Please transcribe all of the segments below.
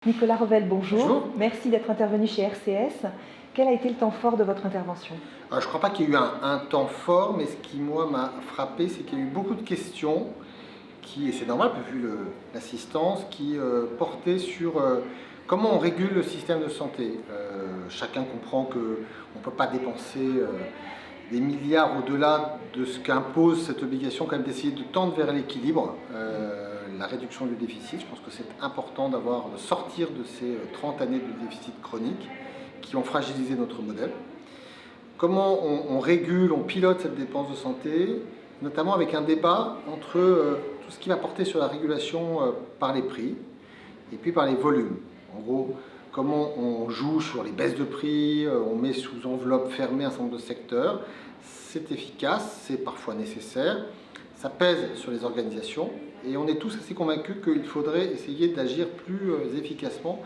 Nicolas Revel, bonjour. Bonjour. Merci d'être intervenu chez RCS. Quel a été le temps fort de votre intervention? Alors, je ne crois pas qu'il y ait eu un temps fort, mais ce qui, moi, m'a frappé, c'est qu'il y a eu beaucoup de questions qui, et c'est normal vu l'assistance, qui portaient sur comment on régule le système de santé. Chacun comprend qu'on ne peut pas dépenser des milliards au-delà de ce qu'impose cette obligation quand même d'essayer de tendre vers l'équilibre, la réduction du déficit. Je pense que c'est important de sortir de ces 30 années de déficit chronique qui ont fragilisé notre modèle. Comment on régule, on pilote cette dépense de santé, notamment avec un débat entre tout ce qui va porter sur la régulation par les prix et puis par les volumes. En gros, comment on joue sur les baisses de prix, on met sous enveloppe fermée un certain nombre de secteurs. C'est efficace, c'est parfois nécessaire, ça pèse sur les organisations et on est tous assez convaincus qu'il faudrait essayer d'agir plus efficacement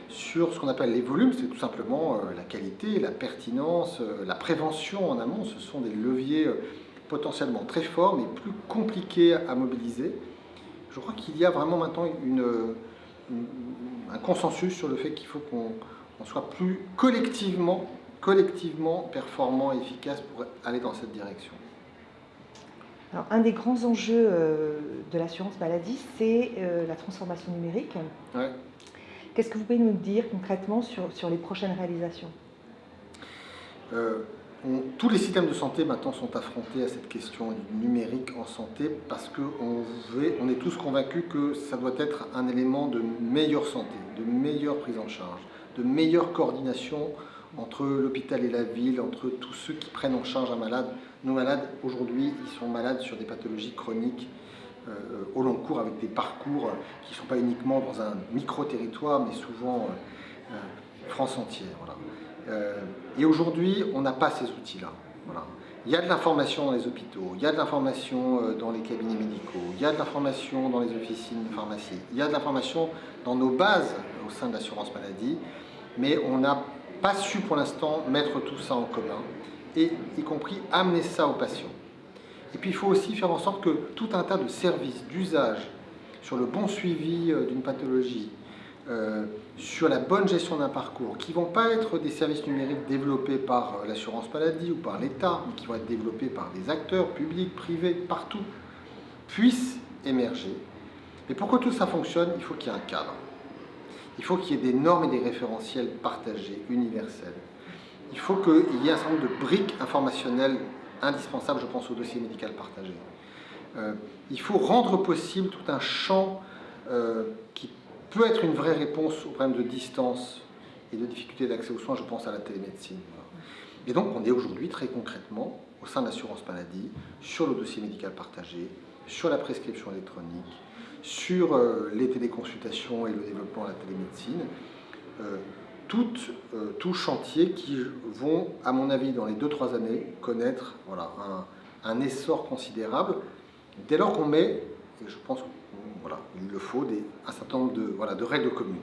sur ce qu'on appelle les volumes. C'est tout simplement la qualité, la pertinence, la prévention en amont. Ce sont des leviers potentiellement très forts mais plus compliqués à mobiliser. Je crois qu'il y a vraiment maintenant un consensus sur le fait qu'il faut qu'on soit plus collectivement performant et efficace pour aller dans cette direction. Alors, un des grands enjeux de l'assurance maladie, c'est la transformation numérique. Ouais. Qu'est-ce que vous pouvez nous dire concrètement sur les prochaines réalisations? Tous les systèmes de santé maintenant sont affrontés à cette question du numérique en santé parce qu'on est tous convaincus que ça doit être un élément de meilleure santé, de meilleure prise en charge, de meilleure coordination entre l'hôpital et la ville, entre tous ceux qui prennent en charge un malade. Nos malades, aujourd'hui, ils sont malades sur des pathologies chroniques au long cours avec des parcours qui ne sont pas uniquement dans un micro-territoire, mais souvent France entière. Voilà. Et aujourd'hui, on n'a pas ces outils-là. Voilà. Il y a de l'information dans les hôpitaux, il y a de l'information dans les cabinets médicaux, il y a de l'information dans les officines de pharmacie, il y a de l'information dans nos bases au sein de l'assurance maladie, mais on n'a pas su pour l'instant mettre tout ça en commun, et y compris amener ça aux patients. Et puis il faut aussi faire en sorte que tout un tas de services, d'usages, sur le bon suivi d'une pathologie, sur la bonne gestion d'un parcours, qui ne vont pas être des services numériques développés par l'assurance maladie ou par l'État, mais qui vont être développés par des acteurs publics, privés, partout, puissent émerger. Mais pour que tout ça fonctionne, il faut qu'il y ait un cadre. Il faut qu'il y ait des normes et des référentiels partagés, universels. Il faut qu'il y ait un certain nombre de briques informationnelles indispensables, je pense au dossier médical partagé. Il faut rendre possible tout un champ qui peut être une vraie réponse aux problèmes de distance et de difficulté d'accès aux soins, je pense à la télémédecine. Et donc on est aujourd'hui très concrètement au sein de l'assurance maladie sur le dossier médical partagé, sur la prescription électronique, sur les téléconsultations et le développement de la télémédecine, tout chantier qui vont, à mon avis, dans les 2-3 années, connaître voilà, un essor considérable, dès lors qu'on met, et je pense qu'il le faut, un certain nombre de règles communes.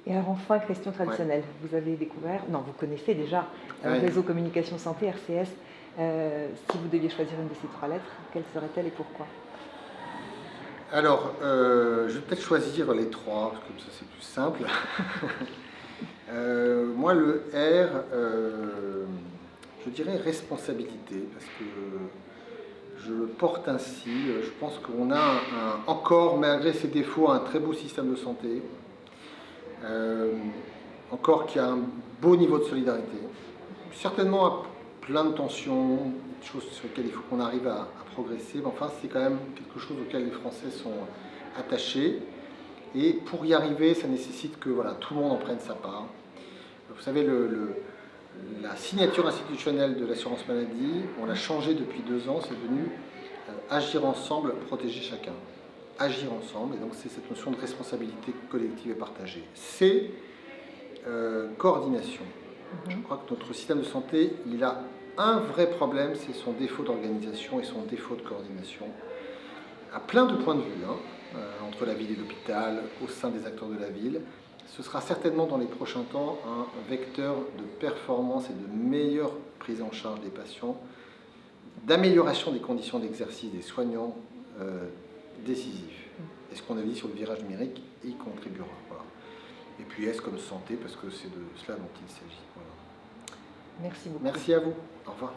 Et alors enfin, question traditionnelle. Ouais. Vous avez découvert, non, vous connaissez déjà le réseau communication santé, RCS. Si vous deviez choisir une de ces 3 lettres, quelle serait-elle et pourquoi? Alors, je vais peut-être choisir les 3, parce que comme ça c'est plus simple. Moi, le R, je dirais responsabilité, parce que je le porte ainsi. Je pense qu'on a encore, malgré ses défauts, un très beau système de santé. Encore qui a un beau niveau de solidarité. Certainement plein de tensions, des choses sur lesquelles il faut qu'on arrive à progresser, mais enfin c'est quand même quelque chose auquel les Français sont attachés. Et pour y arriver, ça nécessite que tout le monde en prenne sa part. Vous savez, la signature institutionnelle de l'assurance maladie, on l'a changé depuis 2 ans, c'est devenu agir ensemble, protéger chacun. Agir ensemble, et donc c'est cette notion de responsabilité collective et partagée. C'est coordination. Je crois que notre système de santé, il a un vrai problème, c'est son défaut d'organisation et son défaut de coordination, à plein de points de vue, entre la ville et l'hôpital, au sein des acteurs de la ville. Ce sera certainement dans les prochains temps un vecteur de performance et de meilleure prise en charge des patients, d'amélioration des conditions d'exercice des soignants décisifs. Et ce qu'on a dit sur le virage numérique y contribuera. Voilà. Et puis S comme santé, parce que c'est de cela dont il s'agit. Voilà. Merci beaucoup. Merci à vous. Au revoir.